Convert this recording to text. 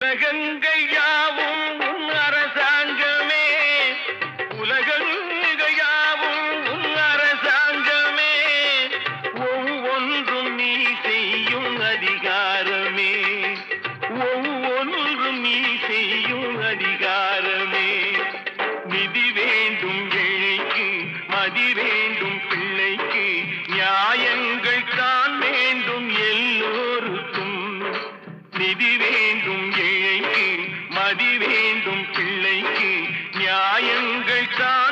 உலகங்கள் யாவும் உன் அரசாங்கமே, உலகங்கள் யாவும் உன் அரசாங்கமே, ஒவ்வொன்றும் நீ செய்யும் அதிகாரமே, ஒவ்வொன்றும் நீ செய்யும் அதிகாரமே. நிதி வேண்டும் ஏழைக்கு, மதி வேண்டும் பிள்ளைக்கு, நியாயங்கள் தான் வேண்டும் எல்லோருக்கும். நிதி வேண்டும் ஏழைக்கு, மதி வேண்டும் பிள்ளைக்கு, நியாயங்கள் தான்